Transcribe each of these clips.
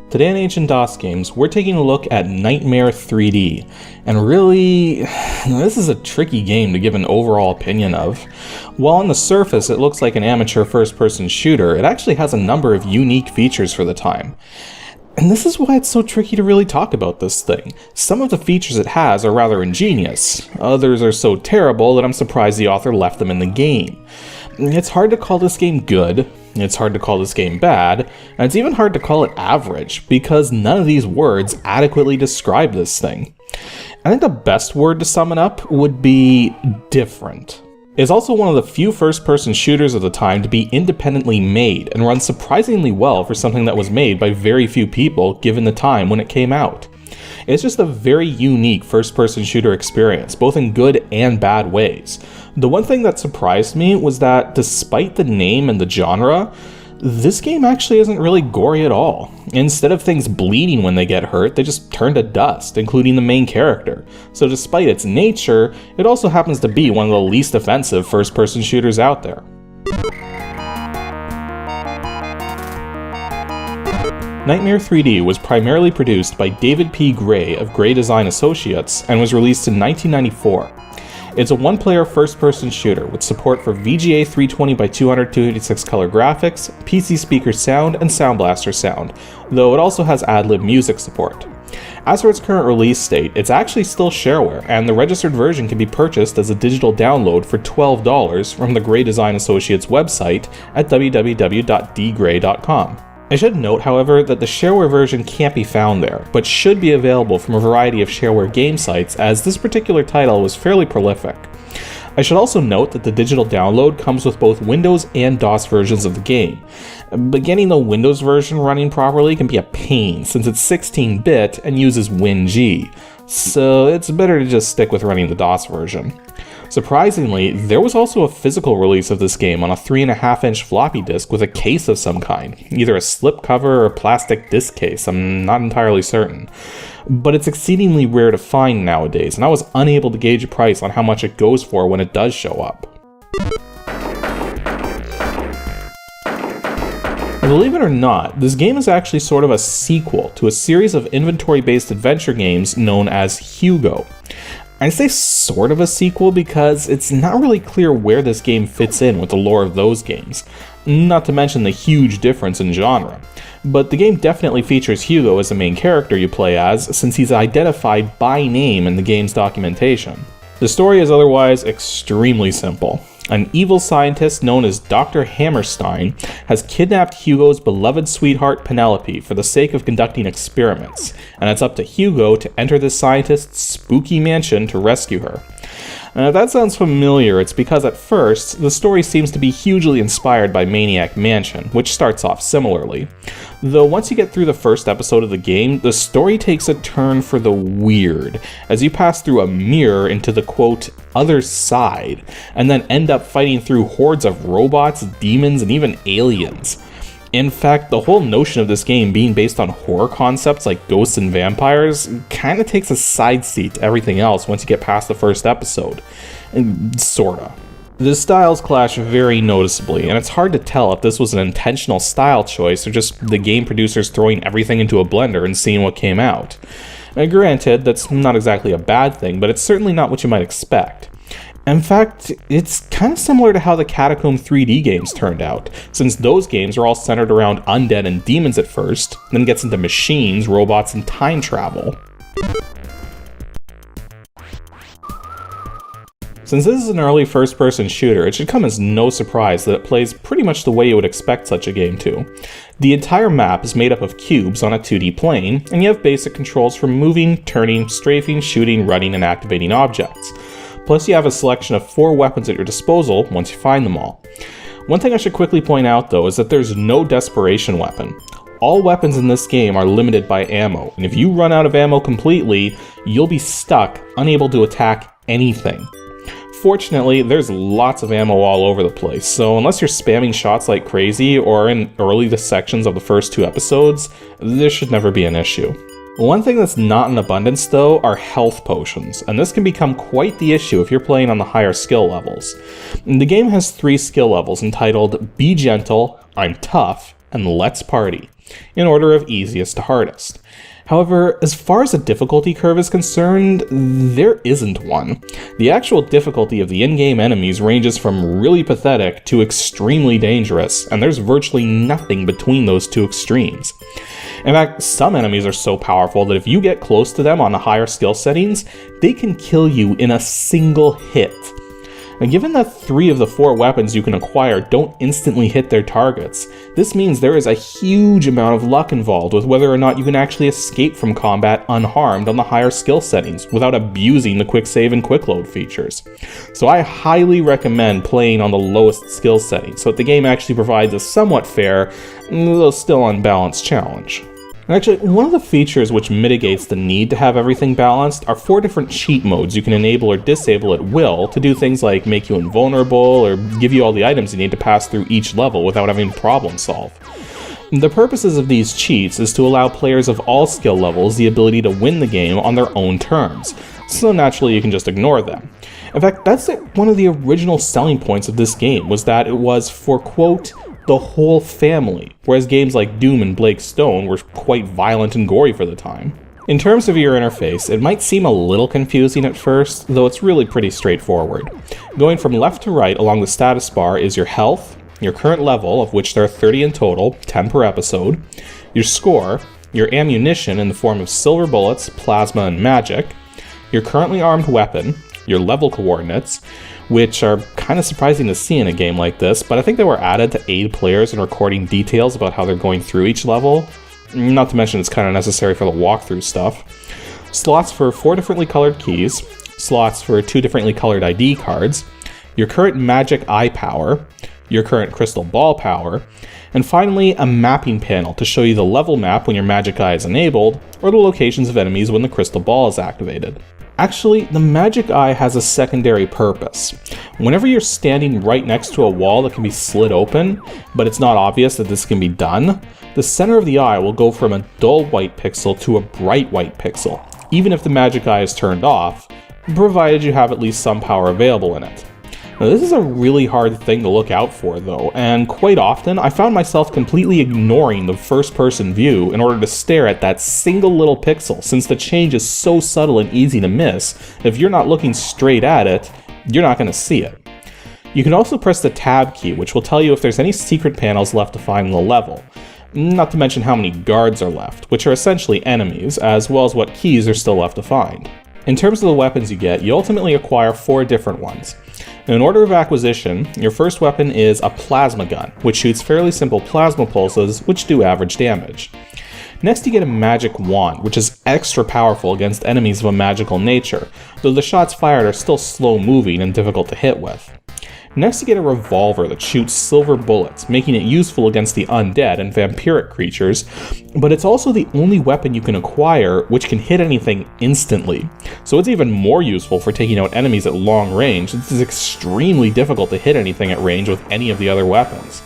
Today on Ancient DOS Games, we're taking a look at Nitemare-3D, and really, this is a tricky game to give an overall opinion of. While on the surface it looks like an amateur first-person shooter, it actually has a number of unique features for the time. And this is why it's so tricky to really talk about this thing. Some of the features it has are rather ingenious, others are so terrible that I'm surprised the author left them in the game. It's hard to call this game good, it's hard to call this game bad, and it's even hard to call it average, because none of these words adequately describe this thing. I think the best word to sum it up would be different. It's also one of the few first-person shooters of the time to be independently made, and runs surprisingly well for something that was made by very few people given the time when it came out. It's just a very unique first-person shooter experience, both in good and bad ways. The one thing that surprised me was that despite the name and the genre, this game actually isn't really gory at all. Instead of things bleeding when they get hurt, they just turn to dust, including the main character. So despite its nature, it also happens to be one of the least offensive first-person shooters out there. Nitemare-3D was primarily produced by David P. Gray of Gray Design Associates and was released in 1994. It's a one-player first-person shooter with support for VGA 320x200 286 color graphics, PC speaker sound, and Sound Blaster sound, though it also has ad-lib music support. As for its current release date, it's actually still shareware, and the registered version can be purchased as a digital download for $12 from the Gray Design Associates website at www.dgray.com. I should note, however, that the shareware version can't be found there, but should be available from a variety of shareware game sites, as this particular title was fairly prolific. I should also note that the digital download comes with both Windows and DOS versions of the game, but getting the Windows version running properly can be a pain since it's 16-bit and uses WinG, so it's better to just stick with running the DOS version. Surprisingly, there was also a physical release of this game on a 3.5-inch floppy disk with a case of some kind, either a slipcover or a plastic disc case, I'm not entirely certain. But it's exceedingly rare to find nowadays, and I was unable to gauge a price on how much it goes for when it does show up. Believe it or not, this game is actually sort of a sequel to a series of inventory-based adventure games known as Hugo. I say sort of a sequel because it's not really clear where this game fits in with the lore of those games, not to mention the huge difference in genre. But the game definitely features Hugo as the main character you play as, since he's identified by name in the game's documentation. The story is otherwise extremely simple. An evil scientist known as Dr. Hammerstein has kidnapped Hugo's beloved sweetheart Penelope for the sake of conducting experiments, and it's up to Hugo to enter this scientist's spooky mansion to rescue her. And if that sounds familiar, it's because at first, the story seems to be hugely inspired by Maniac Mansion, which starts off similarly. Though once you get through the first episode of the game, the story takes a turn for the weird, as you pass through a mirror into the quote, other side, and then end up fighting through hordes of robots, demons, and even aliens. In fact, the whole notion of this game being based on horror concepts like ghosts and vampires kinda takes a side seat to everything else once you get past the first episode. Sorta. The styles clash very noticeably, and it's hard to tell if this was an intentional style choice or just the game producers throwing everything into a blender and seeing what came out. Granted, that's not exactly a bad thing, but it's certainly not what you might expect. In fact, it's kind of similar to how the Catacomb 3D games turned out, since those games are all centered around undead and demons at first, then gets into machines, robots, and time travel. Since this is an early first-person shooter, it should come as no surprise that it plays pretty much the way you would expect such a game to. The entire map is made up of cubes on a 2D plane, and you have basic controls for moving, turning, strafing, shooting, running, and activating objects. Plus you have a selection of 4 weapons at your disposal once you find them all. One thing I should quickly point out though is that there's no desperation weapon. All weapons in this game are limited by ammo, and if you run out of ammo completely, you'll be stuck, unable to attack anything. Fortunately, there's lots of ammo all over the place, so unless you're spamming shots like crazy or in early sections of the first 2 episodes, this should never be an issue. One thing that's not in abundance though are health potions, and this can become quite the issue if you're playing on the higher skill levels. The game has 3 skill levels entitled Be Gentle, I'm Tough, and Let's Party, in order of easiest to hardest. However, as far as the difficulty curve is concerned, there isn't one. The actual difficulty of the in-game enemies ranges from really pathetic to extremely dangerous, and there's virtually nothing between those 2 extremes. In fact, some enemies are so powerful that if you get close to them on the higher skill settings, they can kill you in a single hit. And given that 3 of the 4 weapons you can acquire don't instantly hit their targets, this means there is a huge amount of luck involved with whether or not you can actually escape from combat unharmed on the higher skill settings without abusing the quick save and quick load features. So I highly recommend playing on the lowest skill setting so that the game actually provides a somewhat fair, though still unbalanced challenge. Actually, one of the features which mitigates the need to have everything balanced are 4 different cheat modes you can enable or disable at will to do things like make you invulnerable or give you all the items you need to pass through each level without having to problem solve. The purposes of these cheats is to allow players of all skill levels the ability to win the game on their own terms, so naturally you can just ignore them. In fact, that's one of the original selling points of this game, was that it was for, quote, the whole family, whereas games like Doom and Blake Stone were quite violent and gory for the time. In terms of your interface, it might seem a little confusing at first, though it's really pretty straightforward. Going from left to right along the status bar is your health, your current level, of which there are 30 in total, 10 per episode, your score, your ammunition in the form of silver bullets, plasma, and magic, your currently armed weapon, your level coordinates, which are kind of surprising to see in a game like this, but I think they were added to aid players in recording details about how they're going through each level. Not to mention it's kind of necessary for the walkthrough stuff. Slots for 4 differently colored keys, slots for 2 differently colored ID cards, your current magic eye power, your current crystal ball power, and finally a mapping panel to show you the level map when your magic eye is enabled, or the locations of enemies when the crystal ball is activated. Actually, the magic eye has a secondary purpose. Whenever you're standing right next to a wall that can be slid open, but it's not obvious that this can be done, the center of the eye will go from a dull white pixel to a bright white pixel, even if the magic eye is turned off, provided you have at least some power available in it. Now, this is a really hard thing to look out for though, and quite often I found myself completely ignoring the first-person view in order to stare at that single little pixel, since the change is so subtle and easy to miss. If you're not looking straight at it, you're not going to see it. You can also press the tab key, which will tell you if there's any secret panels left to find in the level. Not to mention how many guards are left, which are essentially enemies, as well as what keys are still left to find. In terms of the weapons you get, you ultimately acquire 4 different ones. In order of acquisition, your first weapon is a plasma gun, which shoots fairly simple plasma pulses, which do average damage. Next you get a magic wand, which is extra powerful against enemies of a magical nature, though the shots fired are still slow moving and difficult to hit with. Next you get a revolver that shoots silver bullets, making it useful against the undead and vampiric creatures, but it's also the only weapon you can acquire which can hit anything instantly. So it's even more useful for taking out enemies at long range. It's extremely difficult to hit anything at range with any of the other weapons.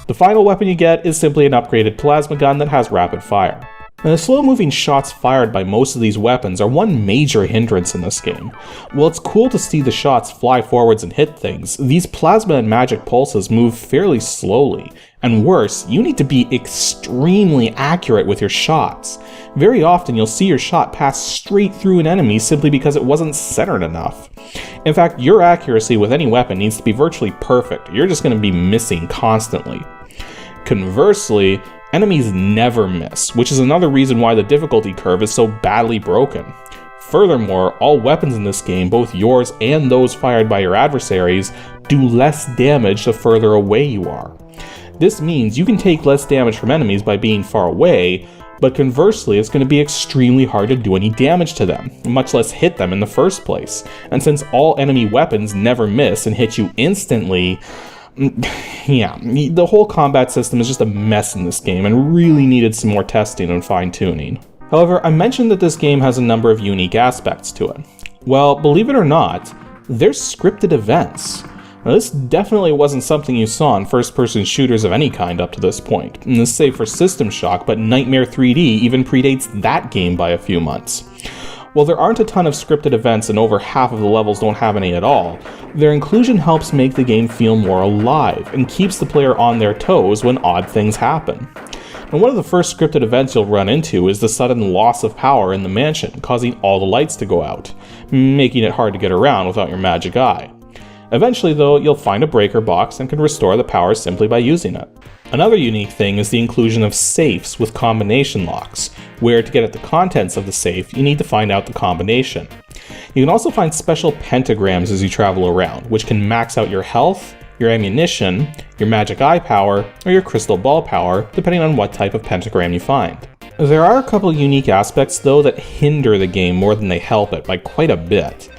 The final weapon you get is simply an upgraded plasma gun that has rapid fire. The slow-moving shots fired by most of these weapons are one major hindrance in this game. While it's cool to see the shots fly forwards and hit things, these plasma and magic pulses move fairly slowly, and worse, you need to be extremely accurate with your shots. Very often you'll see your shot pass straight through an enemy simply because it wasn't centered enough. In fact, your accuracy with any weapon needs to be virtually perfect, you're just going to be missing constantly. Conversely, enemies never miss, which is another reason why the difficulty curve is so badly broken. Furthermore, all weapons in this game, both yours and those fired by your adversaries, do less damage the further away you are. This means you can take less damage from enemies by being far away, but conversely it's going to be extremely hard to do any damage to them, much less hit them in the first place. And since all enemy weapons never miss and hit you instantly, yeah, the whole combat system is just a mess in this game and really needed some more testing and fine-tuning. However, I mentioned that this game has a number of unique aspects to it. Well, believe it or not, there's scripted events. Now, this definitely wasn't something you saw in first-person shooters of any kind up to this point, and this save for System Shock, but Nitemare-3D even predates that game by a few months. While there aren't a ton of scripted events and over half of the levels don't have any at all, their inclusion helps make the game feel more alive and keeps the player on their toes when odd things happen. And one of the first scripted events you'll run into is the sudden loss of power in the mansion, causing all the lights to go out, making it hard to get around without your magic eye. Eventually though, you'll find a breaker box and can restore the power simply by using it. Another unique thing is the inclusion of safes with combination locks, where to get at the contents of the safe, you need to find out the combination. You can also find special pentagrams as you travel around, which can max out your health, your ammunition, your magic eye power, or your crystal ball power, depending on what type of pentagram you find. There are a couple unique aspects though that hinder the game more than they help it by quite a bit.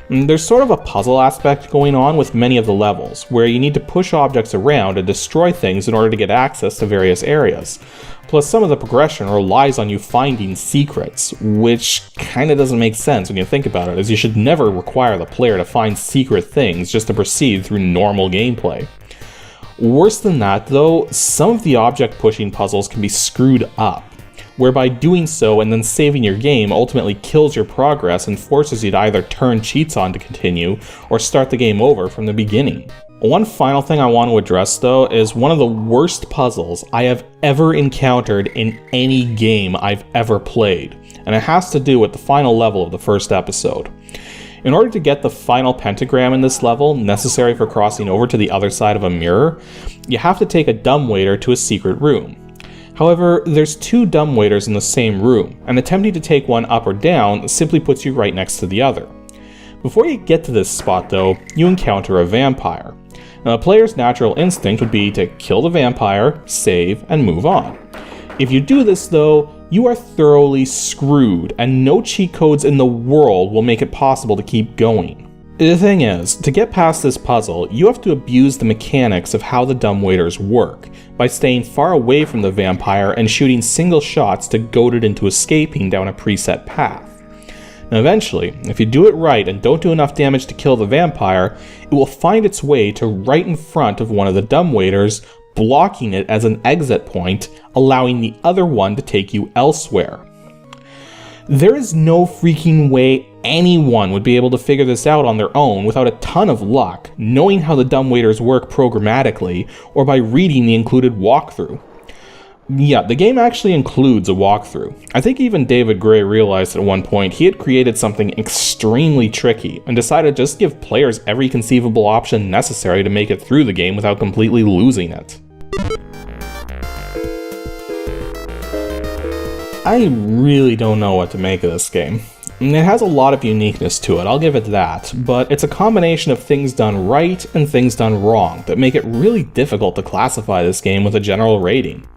There's sort of a puzzle aspect going on with many of the levels, where you need to push objects around and destroy things in order to get access to various areas. Plus, some of the progression relies on you finding secrets, which kinda doesn't make sense when you think about it, as you should never require the player to find secret things just to proceed through normal gameplay. Worse than that though, some of the object pushing puzzles can be screwed up, whereby doing so and then saving your game ultimately kills your progress and forces you to either turn cheats on to continue or start the game over from the beginning. One final thing I want to address though is one of the worst puzzles I have ever encountered in any game I've ever played, and it has to do with the final level of the first episode. In order to get the final pentagram in this level, necessary for crossing over to the other side of a mirror, you have to take a dumbwaiter to a secret room. However, there's two dumbwaiters in the same room, and attempting to take one up or down simply puts you right next to the other. Before you get to this spot though, you encounter a vampire. Now, a player's natural instinct would be to kill the vampire, save, and move on. If you do this though, you are thoroughly screwed, and no cheat codes in the world will make it possible to keep going. The thing is, to get past this puzzle, you have to abuse the mechanics of how the dumbwaiters work, by staying far away from the vampire and shooting single shots to goad it into escaping down a preset path. Now eventually, if you do it right and don't do enough damage to kill the vampire, it will find its way to right in front of one of the dumbwaiters, blocking it as an exit point, allowing the other one to take you elsewhere. There is no freaking way anyone would be able to figure this out on their own without a ton of luck, knowing how the dumbwaiters work programmatically, or by reading the included walkthrough. Yeah, the game actually includes a walkthrough. I think even David Gray realized at one point he had created something extremely tricky and decided to just give players every conceivable option necessary to make it through the game without completely losing it. I really don't know what to make of this game. It has a lot of uniqueness to it, I'll give it that, but it's a combination of things done right and things done wrong that make it really difficult to classify this game with a general rating.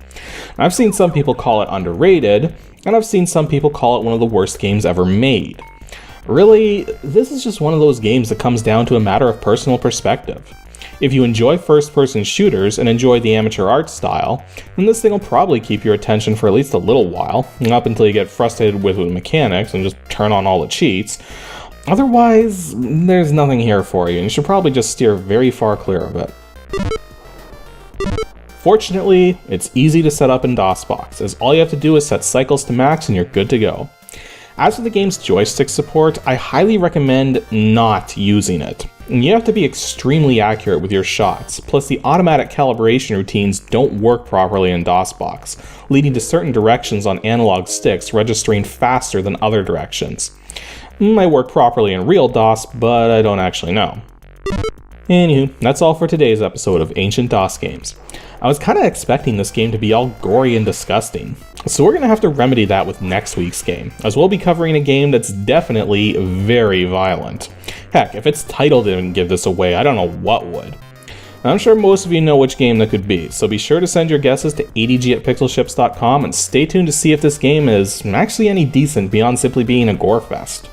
I've seen some people call it underrated, and I've seen some people call it one of the worst games ever made. Really, this is just one of those games that comes down to a matter of personal perspective. If you enjoy first-person shooters and enjoy the amateur art style, then this thing will probably keep your attention for at least a little while, up until you get frustrated with the mechanics and just turn on all the cheats. Otherwise, there's nothing here for you, and you should probably just steer very far clear of it. Fortunately, it's easy to set up in DOSBox, as all you have to do is set cycles to max and you're good to go. As for the game's joystick support, I highly recommend not using it. You have to be extremely accurate with your shots, plus the automatic calibration routines don't work properly in DOSBox, leading to certain directions on analog sticks registering faster than other directions. Might work properly in real DOS, but I don't actually know. Anywho, that's all for today's episode of Ancient DOS Games. I was kinda expecting this game to be all gory and disgusting, so we're gonna have to remedy that with next week's game, as we'll be covering a game that's definitely very violent. Heck, if its title didn't give this away, I don't know what would. I'm sure most of you know which game that could be, so be sure to send your guesses to adg@pixelships.com and stay tuned to see if this game is actually any decent beyond simply being a gore fest.